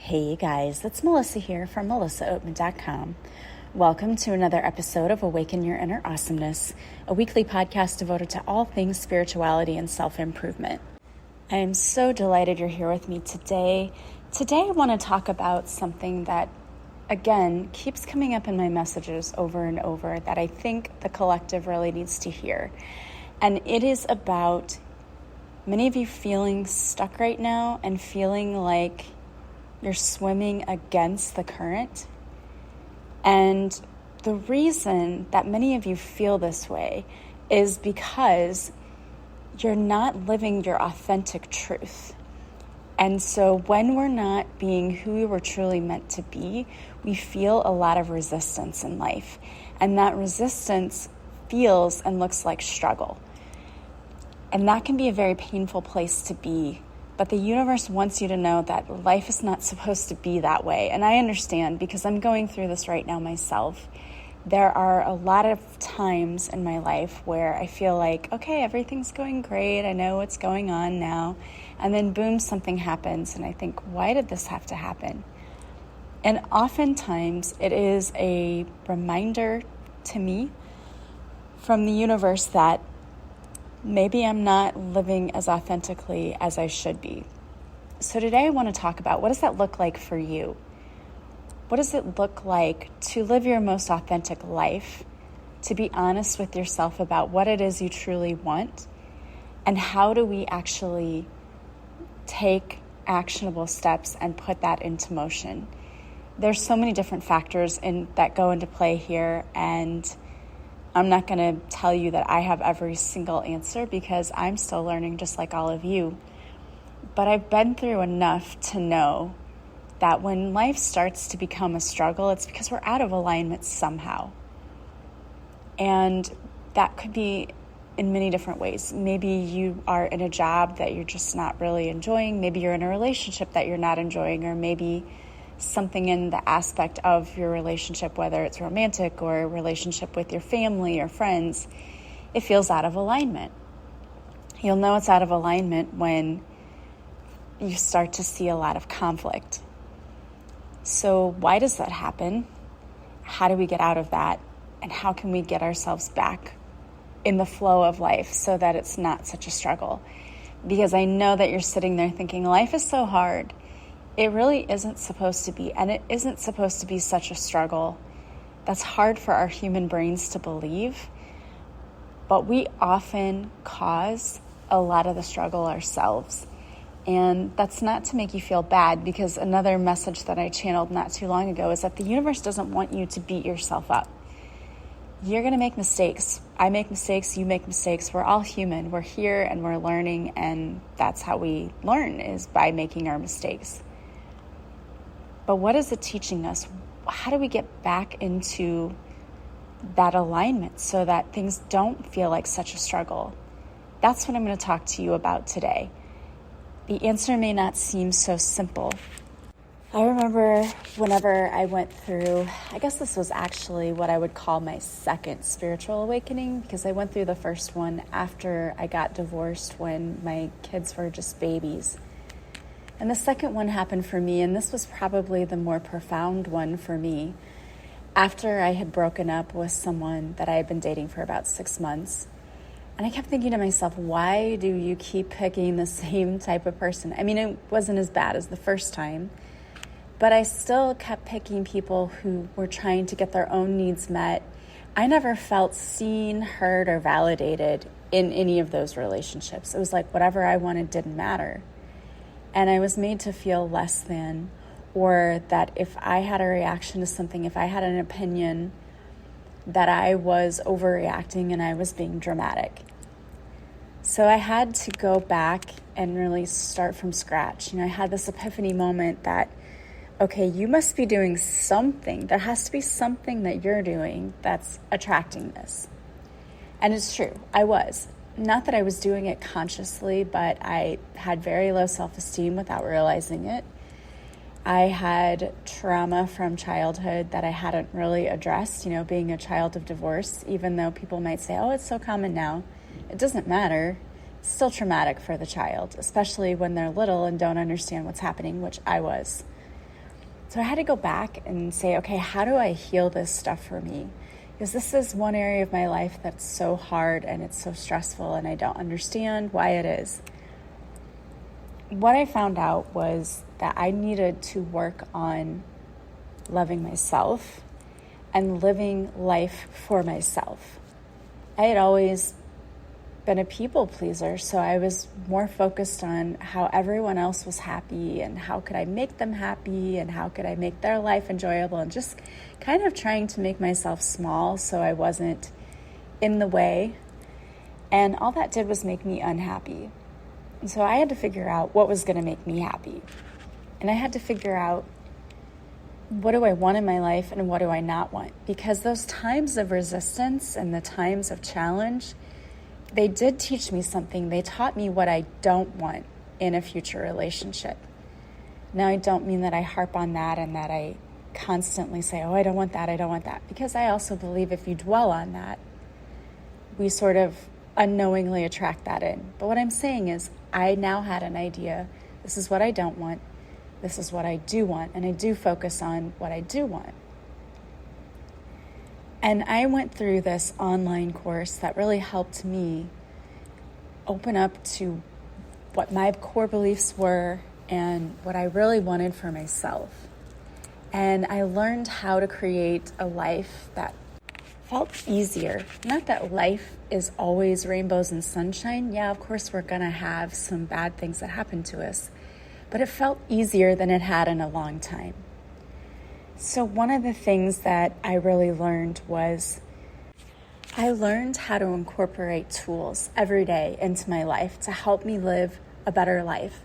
Hey guys, it's Melissa here from melissaoatman.com. Welcome to another episode of Awaken Your Inner Awesomeness, a weekly podcast devoted to all things spirituality and self-improvement. I am so delighted you're here with me today. Today I want to talk about something that, again, keeps coming up in my messages over and over that I think the collective really needs to hear. And it is about many of you feeling stuck right now and feeling like you're swimming against the current. And the reason that many of you feel this way is because you're not living your authentic truth. And so when we're not being who we were truly meant to be, we feel a lot of resistance in life. And that resistance feels and looks like struggle. And that can be a very painful place to be. But the universe wants you to know that life is not supposed to be that way. And I understand because I'm going through this right now myself. There are a lot of times in my life where I feel like, okay, everything's going great. I know what's going on now. And then boom, something happens. And I think, why did this have to happen? And oftentimes it is a reminder to me from the universe that maybe I'm not living as authentically as I should be. So today I want to talk about, what does that look like for you? What does it look like to live your most authentic life, to be honest with yourself about what it is you truly want, and how do we actually take actionable steps and put that into motion? There's so many different factors that go into play here, and I'm not going to tell you that I have every single answer because I'm still learning just like all of you. But I've been through enough to know that when life starts to become a struggle, it's because we're out of alignment somehow. And that could be in many different ways. Maybe you are in a job that you're just not really enjoying. Maybe you're in a relationship that you're not enjoying, or maybe something in the aspect of your relationship, whether it's romantic or a relationship with your family or friends, it feels out of alignment. You'll know it's out of alignment when you start to see a lot of conflict. So why does that happen? How do we get out of that? And how can we get ourselves back in the flow of life so that it's not such a struggle? Because I know that you're sitting there thinking, life is so hard. It really isn't supposed to be, and it isn't supposed to be such a struggle. That's hard for our human brains to believe, but we often cause a lot of the struggle ourselves. And that's not to make you feel bad, because another message that I channeled not too long ago is that the universe doesn't want you to beat yourself up. You're going to make mistakes. I make mistakes. You make mistakes. We're all human. We're here and we're learning, and that's how we learn, is by making our mistakes. But what is it teaching us? How do we get back into that alignment so that things don't feel like such a struggle? That's what I'm going to talk to you about today. The answer may not seem so simple. I remember whenever I went through, I guess this was actually what I would call my second spiritual awakening, because I went through the first one after I got divorced when my kids were just babies. And the second one happened for me, and this was probably the more profound one for me, after I had broken up with someone that I had been dating for about 6 months. And I kept thinking to myself, why do you keep picking the same type of person? I mean, it wasn't as bad as the first time, but I still kept picking people who were trying to get their own needs met. I never felt seen, heard, or validated in any of those relationships. It was like whatever I wanted didn't matter. And I was made to feel less than, or that if I had a reaction to something, if I had an opinion, that I was overreacting and I was being dramatic. So I had to go back and really start from scratch. I had this epiphany moment that, okay, you must be doing something. There has to be something that you're doing that's attracting this. And it's true, I was. Not that I was doing it consciously, but I had very low self-esteem without realizing it. I had trauma from childhood that I hadn't really addressed, being a child of divorce, even though people might say, oh, it's so common now. It doesn't matter. It's still traumatic for the child, especially when they're little and don't understand what's happening, which I was. So I had to go back and say, okay, how do I heal this stuff for me? Because this is one area of my life that's so hard and it's so stressful and I don't understand why it is. What I found out was that I needed to work on loving myself and living life for myself. I had always been a people pleaser, so I was more focused on how everyone else was happy and how could I make them happy and how could I make their life enjoyable, and just kind of trying to make myself small so I wasn't in the way. And all that did was make me unhappy. And so I had to figure out what was going to make me happy. And I had to figure out, what do I want in my life and what do I not want? Because those times of resistance and the times of challenge, they did teach me something. They taught me what I don't want in a future relationship. Now, I don't mean that I harp on that and that I constantly say, oh, I don't want that, I don't want that. Because I also believe if you dwell on that, we sort of unknowingly attract that in. But what I'm saying is, I now had an idea. This is what I don't want. This is what I do want. And I do focus on what I do want. And I went through this online course that really helped me open up to what my core beliefs were and what I really wanted for myself. And I learned how to create a life that felt easier. Not that life is always rainbows and sunshine. Yeah, of course, we're going to have some bad things that happen to us. But it felt easier than it had in a long time. So one of the things that I really learned was I learned how to incorporate tools every day into my life to help me live a better life,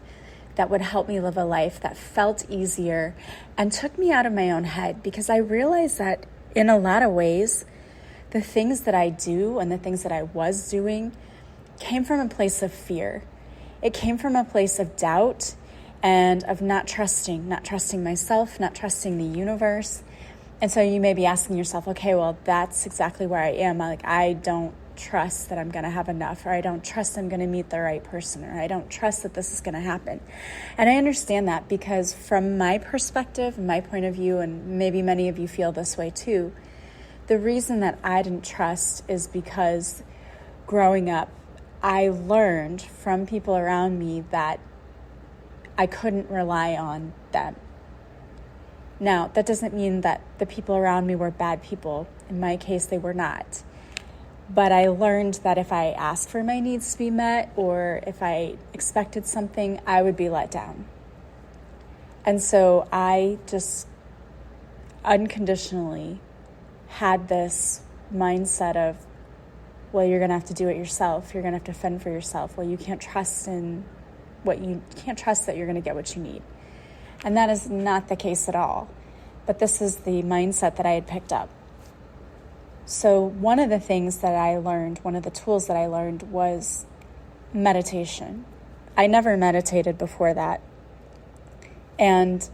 that would help me live a life that felt easier and took me out of my own head, because I realized that in a lot of ways, the things that I do and the things that I was doing came from a place of fear. It came from a place of doubt and of not trusting myself, not trusting the universe. And so you may be asking yourself, okay, well, that's exactly where I am. I don't trust that I'm going to have enough, or I don't trust I'm going to meet the right person, or I don't trust that this is going to happen. And I understand that, because from my perspective, my point of view, and maybe many of you feel this way too, the reason that I didn't trust is because growing up, I learned from people around me that I couldn't rely on them. Now, that doesn't mean that the people around me were bad people. In my case, they were not. But I learned that if I asked for my needs to be met, or if I expected something, I would be let down. And so I just unconditionally had this mindset of, well, you're going to have to do it yourself. You're going to have to fend for yourself. Well, you can't trust that you're going to get what you need. And that is not the case at all. But this is the mindset that I had picked up. So one of the things that I learned, one of the tools that I learned was meditation. I never meditated before that. And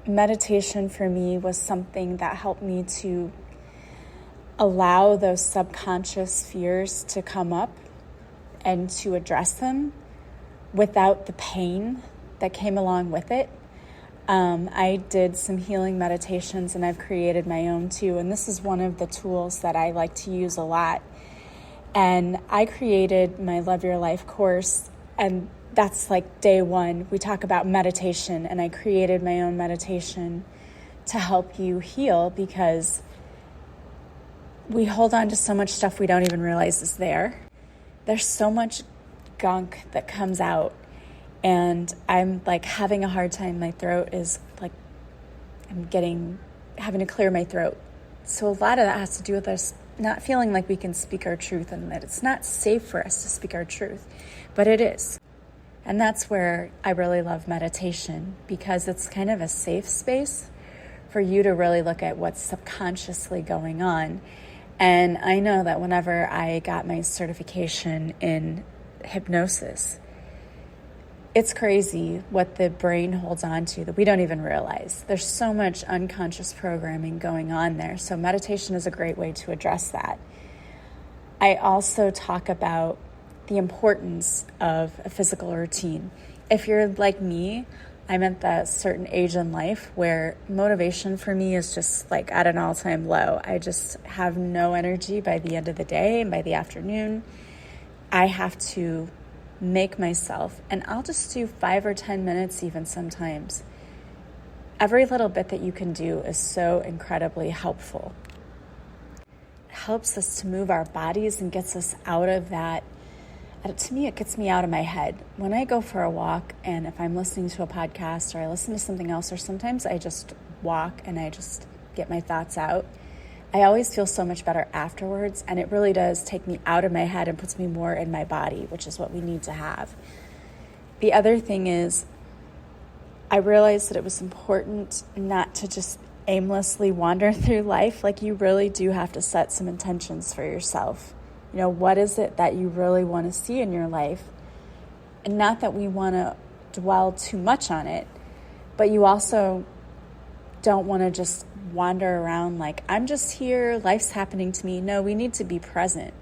meditation for me was something that helped me to allow those subconscious fears to come up and to address them without the pain that came along with it. I did some healing meditations, and I've created my own too. And this is one of the tools that I like to use a lot. And I created my Love Your Life course, and that's like day one. We talk about meditation, and I created my own meditation to help you heal, because we hold on to so much stuff we don't even realize is there. There's so much gunk that comes out, and I'm like having a hard time. My throat is like, having to clear my throat. So a lot of that has to do with us not feeling like we can speak our truth, and that it's not safe for us to speak our truth, but it is. And that's where I really love meditation, because it's kind of a safe space for you to really look at what's subconsciously going on. And I know that whenever I got my certification in hypnosis, it's crazy what the brain holds on to that we don't even realize. There's so much unconscious programming going on there. So meditation is a great way to address that. I also talk about the importance of a physical routine. If you're like me, I'm at that certain age in life where motivation for me is just like at an all-time low. I just have no energy by the end of the day, and by the afternoon, I have to make myself, and I'll just do 5 or 10 minutes even sometimes. Every little bit that you can do is so incredibly helpful. It helps us to move our bodies and gets us out of that. To me, it gets me out of my head. When I go for a walk, and if I'm listening to a podcast or I listen to something else, or sometimes I just walk and I just get my thoughts out, I always feel so much better afterwards, and it really does take me out of my head and puts me more in my body, which is what we need to have. The other thing is, I realized that it was important not to just aimlessly wander through life. Like, you really do have to set some intentions for yourself. You know, what is it that you really want to see in your life? And not that we want to dwell too much on it, but you also don't want to just wander around like, I'm just here, life's happening to me. No, we need to be present,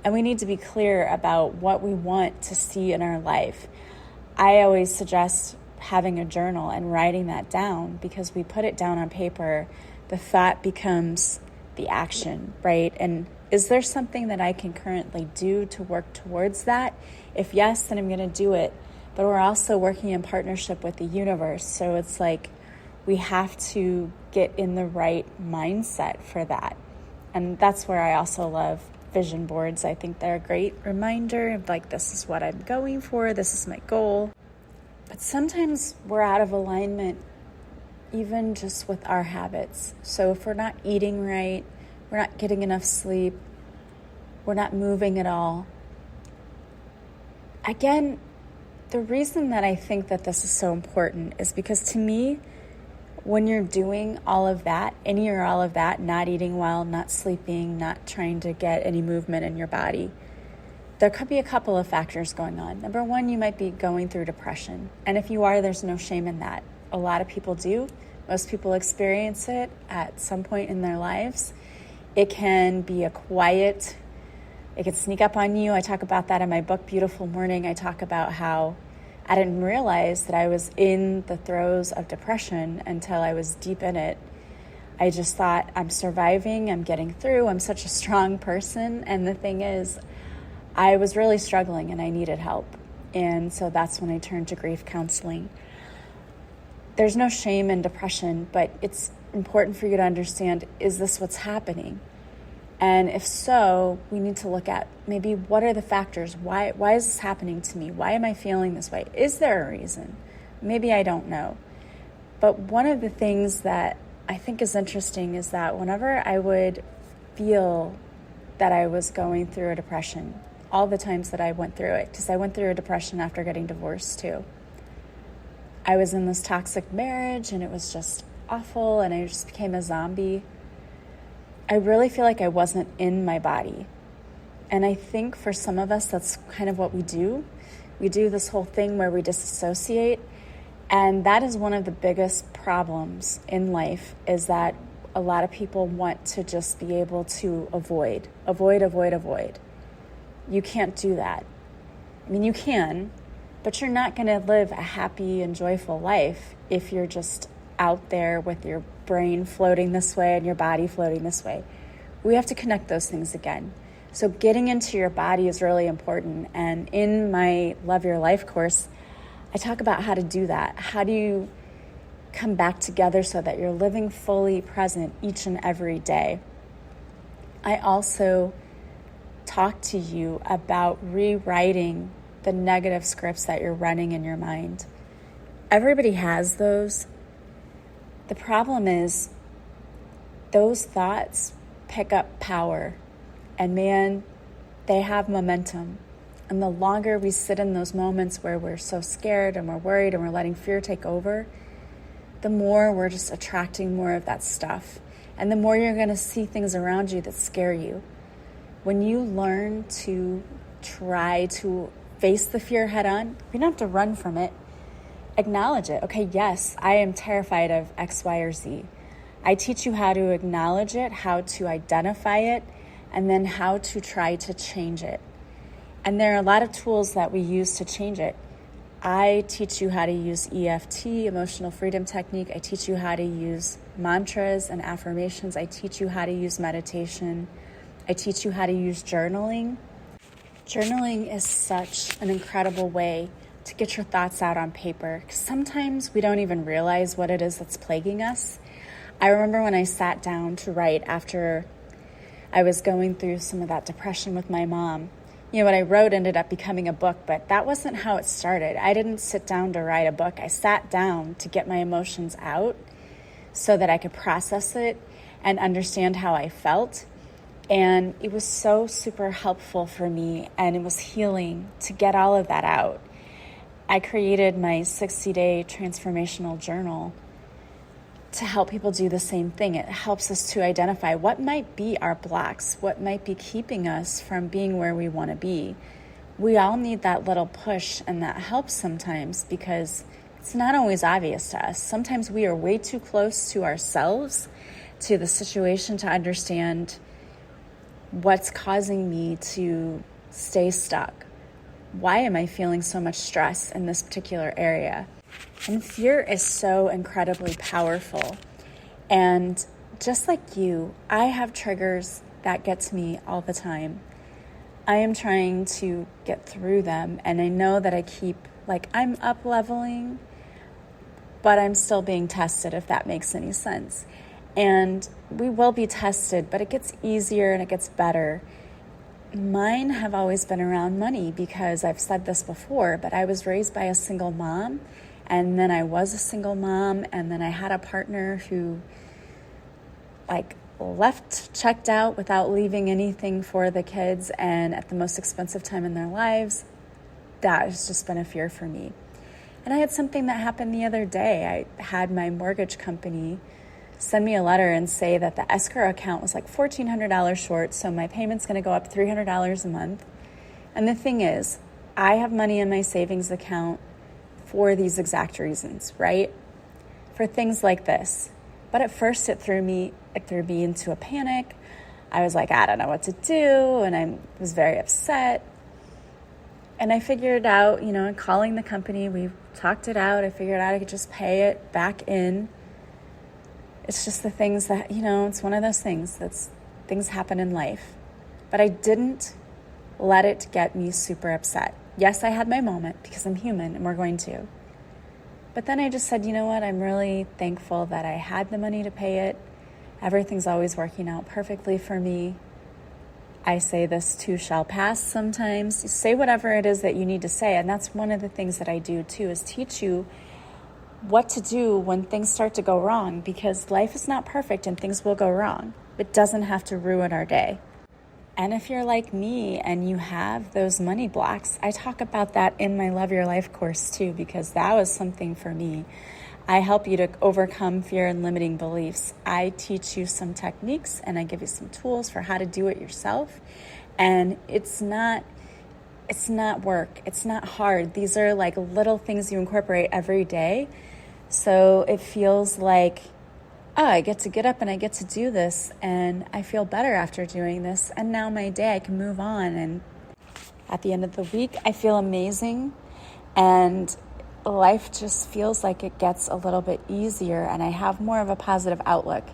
and we need to be clear about what we want to see in our life. I always suggest having a journal and writing that down, because we put it down on paper, the thought becomes the action, right? And is there something that I can currently do to work towards that? If yes, then I'm going to do it. But we're also working in partnership with the universe. So it's like we have to get in the right mindset for that. And that's where I also love vision boards. I think they're a great reminder of like, this is what I'm going for. This is my goal. But sometimes we're out of alignment, even just with our habits. So if we're not eating right, we're not getting enough sleep, we're not moving at all. Again, the reason that I think that this is so important is because, to me, when you're doing all of that, any or all of that, not eating well, not sleeping, not trying to get any movement in your body, there could be a couple of factors going on. Number one, you might be going through depression. And if you are, there's no shame in that. A lot of people do. Most people experience it at some point in their lives. It can be it can sneak up on you. I talk about that in my book, Beautiful Morning. I talk about how I didn't realize that I was in the throes of depression until I was deep in it. I just thought, I'm surviving, I'm getting through, I'm such a strong person. And the thing is, I was really struggling and I needed help. And so that's when I turned to grief counseling. There's no shame in depression, but it's important for you to understand, is this what's happening? And if so, we need to look at maybe what are the factors? Why is this happening to me? Why am I feeling this way? Is there a reason? Maybe I don't know. But one of the things that I think is interesting is that whenever I would feel that I was going through a depression, all the times that I went through it, because I went through a depression after getting divorced too. I was in this toxic marriage and it was just awful, and I just became a zombie. I really feel like I wasn't in my body. And I think for some of us, that's kind of what we do. We do this whole thing where we disassociate. And that is one of the biggest problems in life, is that a lot of people want to just be able to avoid. You can't do that. I mean, you can, but you're not going to live a happy and joyful life if you're just out there with your brain floating this way and your body floating this way. We have to connect those things again. So getting into your body is really important. And in my Love Your Life course, I talk about how to do that. How do you come back together so that you're living fully present each and every day? I also talk to you about rewriting the negative scripts that you're running in your mind. Everybody has those. The problem is those thoughts pick up power, and man, they have momentum. And the longer we sit in those moments where we're so scared and we're worried and we're letting fear take over, the more we're just attracting more of that stuff. And the more you're going to see things around you that scare you. When you learn to try to face the fear head on, you don't have to run from it. Acknowledge it. Okay, yes, I am terrified of X, Y, or Z. I teach you how to acknowledge it, how to identify it, and then how to try to change it. And there are a lot of tools that we use to change it. I teach you how to use EFT, emotional freedom technique. I teach you how to use mantras and affirmations. I teach you how to use meditation. I teach you how to use journaling. Journaling is such an incredible way to get your thoughts out on paper. 'Cause sometimes we don't even realize what it is that's plaguing us. I remember when I sat down to write after I was going through some of that depression with my mom. What I wrote ended up becoming a book, but that wasn't how it started. I didn't sit down to write a book. I sat down to get my emotions out so that I could process it and understand how I felt. And it was so super helpful for me, and it was healing to get all of that out. I created my 60-day transformational journal to help people do the same thing. It helps us to identify what might be our blocks, what might be keeping us from being where we want to be. We all need that little push, and that helps sometimes because it's not always obvious to us. Sometimes we are way too close to ourselves, to the situation, to understand what's causing me to stay stuck. Why am I feeling so much stress in this particular area? And fear is so incredibly powerful. And just like you, I have triggers that get to me all the time. I am trying to get through them, and I know that I'm up leveling, but I'm still being tested, if that makes any sense. And we will be tested, but it gets easier and it gets better. Mine have always been around money because I've said this before, but I was raised by a single mom, and then I was a single mom, and then I had a partner who left, checked out without leaving anything for the kids, and at the most expensive time in their lives. That has just been a fear for me. And I had something that happened the other day. I had my mortgage company send me a letter and say that the escrow account was $1,400 short, so my payment's going to go up $300 a month. And the thing is, I have money in my savings account for these exact reasons, right? For things like this. But at first it threw me into a panic. I was like, I don't know what to do, and I was very upset. And I figured out, calling the company, we talked it out. I figured out I could just pay it back in. It's just the things that, it's one of those things things happen in life. But I didn't let it get me super upset. Yes, I had my moment because I'm human and we're going to. But then I just said, you know what? I'm really thankful that I had the money to pay it. Everything's always working out perfectly for me. I say this too shall pass sometimes. You say whatever it is that you need to say. And that's one of the things that I do too, is teach you what to do when things start to go wrong, because life is not perfect and things will go wrong. It doesn't have to ruin our day. And if you're like me and you have those money blocks, I talk about that in my Love Your Life course too, because that was something for me. I help you to overcome fear and limiting beliefs. I teach you some techniques and I give you some tools for how to do it yourself. And it's not work. It's not hard. These are little things you incorporate every day. So it feels like, I get to get up and I get to do this, and I feel better after doing this. And now my day, I can move on. And at the end of the week, I feel amazing. And life just feels like it gets a little bit easier, and I have more of a positive outlook,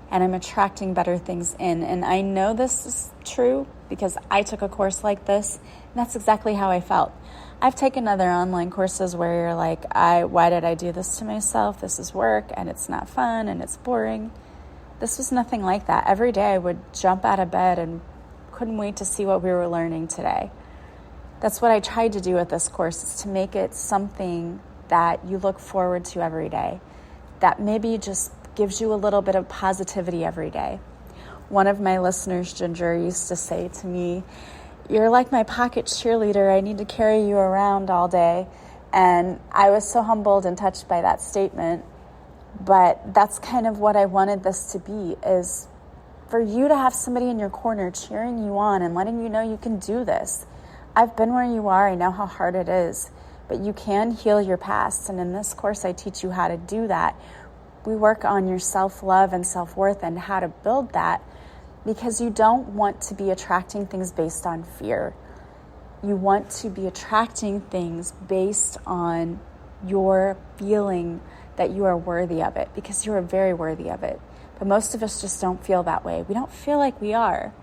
and I'm attracting better things in. And I know this is true because I took a course like this, and that's exactly how I felt. I've taken other online courses where you're like, why did I do this to myself? This is work, and it's not fun, and it's boring. This was nothing like that. Every day I would jump out of bed and couldn't wait to see what we were learning today. That's what I tried to do with this course, is to make it something that you look forward to every day, that maybe just gives you a little bit of positivity every day. One of my listeners, Ginger, used to say to me, "You're like my pocket cheerleader. I need to carry you around all day." And I was so humbled and touched by that statement. But that's kind of what I wanted this to be, is for you to have somebody in your corner cheering you on and letting you know you can do this. I've been where you are. I know how hard it is, but you can heal your past. And in this course, I teach you how to do that. We work on your self-love and self-worth and how to build that, because you don't want to be attracting things based on fear. You want to be attracting things based on your feeling that you are worthy of it, because you are very worthy of it. But most of us just don't feel that way. We don't feel like we are.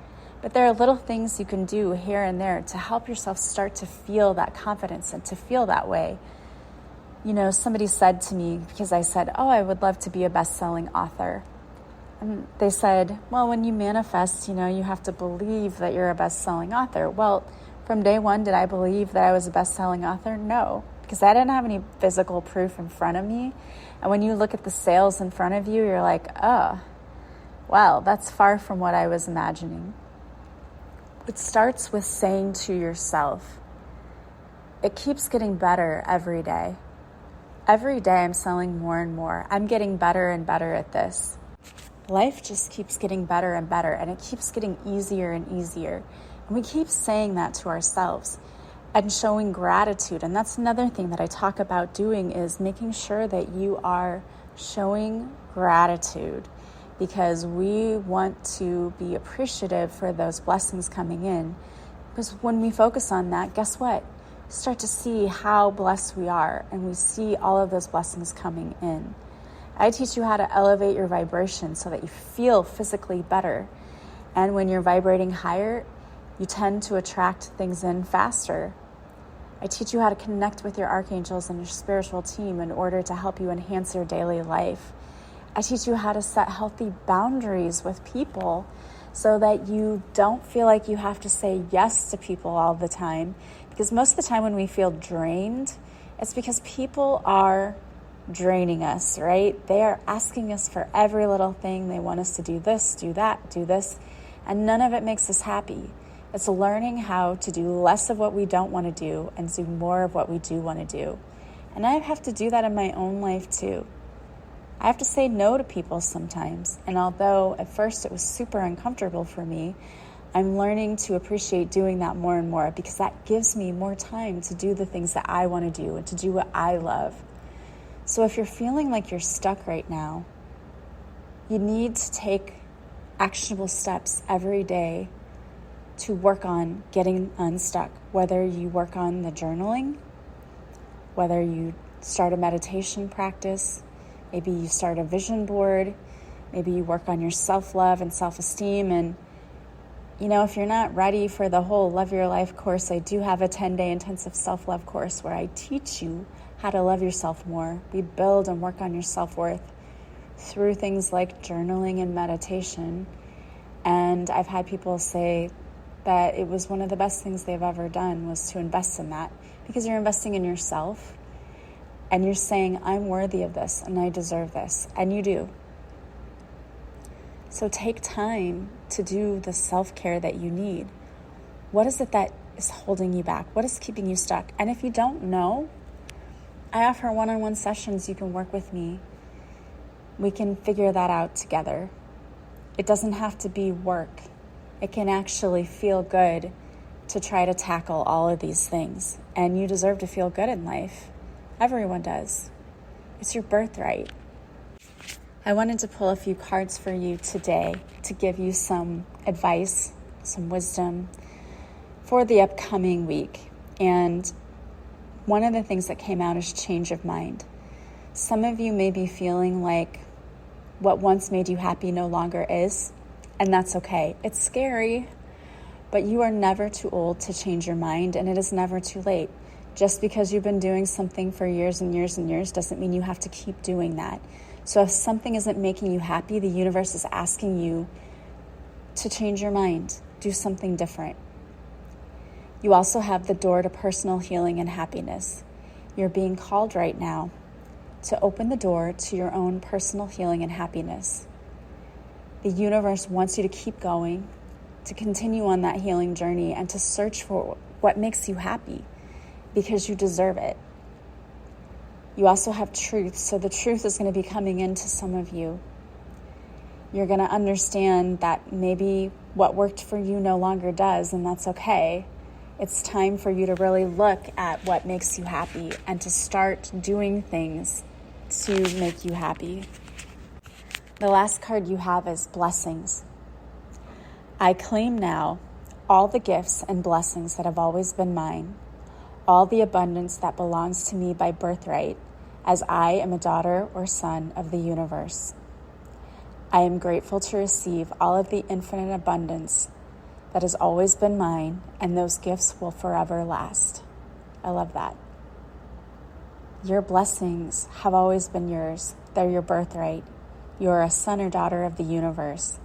But there are little things you can do here and there to help yourself start to feel that confidence and to feel that way. You know, somebody said to me, because I said, oh, I would love to be a best-selling author. And they said, well, when you manifest, you have to believe that you're a best-selling author. Well, from day one, did I believe that I was a best-selling author? No, because I didn't have any physical proof in front of me. And when you look at the sales in front of you, you're like, oh, well, that's far from what I was imagining. It starts with saying to yourself, it keeps getting better every day. Every day I'm selling more and more. I'm getting better and better at this. Life just keeps getting better and better, and it keeps getting easier and easier. And we keep saying that to ourselves and showing gratitude. And that's another thing that I talk about doing, is making sure that you are showing gratitude, because we want to be appreciative for those blessings coming in. Because when we focus on that, guess what? We start to see how blessed we are, and we see all of those blessings coming in. I teach you how to elevate your vibration so that you feel physically better. And when you're vibrating higher, you tend to attract things in faster. I teach you how to connect with your archangels and your spiritual team in order to help you enhance your daily life. I teach you how to set healthy boundaries with people so that you don't feel like you have to say yes to people all the time. Because most of the time when we feel drained, it's because people are draining us, right? They are asking us for every little thing. They want us to do this, do that, do this, and none of it makes us happy. It's learning how to do less of what we don't want to do and do more of what we do want to do. And I have to do that in my own life too. I have to say no to people sometimes. And although at first it was super uncomfortable for me, I'm learning to appreciate doing that more and more, because that gives me more time to do the things that I want to do and to do what I love. So if you're feeling like you're stuck right now, you need to take actionable steps every day to work on getting unstuck. Whether you work on the journaling, whether you start a meditation practice, maybe you start a vision board, maybe you work on your self-love and self-esteem. And if you're not ready for the whole Love Your Life course, I do have a 10-day intensive self-love course where I teach you how to love yourself more. We build and work on your self-worth through things like journaling and meditation. And I've had people say that it was one of the best things they've ever done was to invest in that, because you're investing in yourself and you're saying, I'm worthy of this and I deserve this. And you do. So take time to do the self-care that you need. What is it that is holding you back? What is keeping you stuck? And if you don't know, I offer one-on-one sessions. You can work with me. We can figure that out together. It doesn't have to be work. It can actually feel good to try to tackle all of these things. And you deserve to feel good in life. Everyone does. It's your birthright. I wanted to pull a few cards for you today to give you some advice, some wisdom for the upcoming week. And one of the things that came out is change of mind. Some of you may be feeling like what once made you happy no longer is, and that's okay. It's scary, but you are never too old to change your mind, and it is never too late. Just because you've been doing something for years and years and years doesn't mean you have to keep doing that. So if something isn't making you happy, the universe is asking you to change your mind, do something different. You also have the door to personal healing and happiness. You're being called right now to open the door to your own personal healing and happiness. The universe wants you to keep going, to continue on that healing journey, and to search for what makes you happy, because you deserve it. You also have truth, so the truth is going to be coming into some of you. You're going to understand that maybe what worked for you no longer does, and that's okay. It's time for you to really look at what makes you happy and to start doing things to make you happy. The last card you have is blessings. I claim now all the gifts and blessings that have always been mine, all the abundance that belongs to me by birthright, as I am a daughter or son of the universe. I am grateful to receive all of the infinite abundance that has always been mine, and those gifts will forever last. I love that. Your blessings have always been yours. They're your birthright. You are a son or daughter of the universe.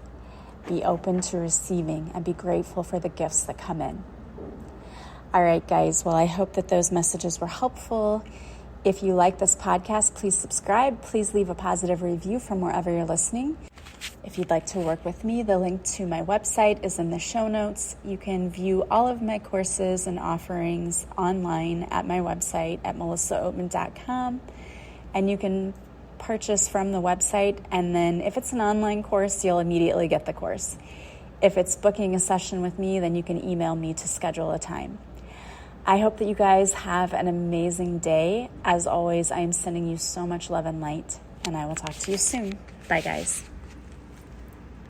Be open to receiving and be grateful for the gifts that come in. All right, guys. Well, I hope that those messages were helpful. If you like this podcast, please subscribe. Please leave a positive review from wherever you're listening. If you'd like to work with me, the link to my website is in the show notes. You can view all of my courses and offerings online at my website at melissaoatman.com. And you can purchase from the website, and then if it's an online course, you'll immediately get the course. If it's booking a session with me, then you can email me to schedule a time. I hope that you guys have an amazing day. As always, I am sending you so much love and light, and I will talk to you soon. Bye, guys.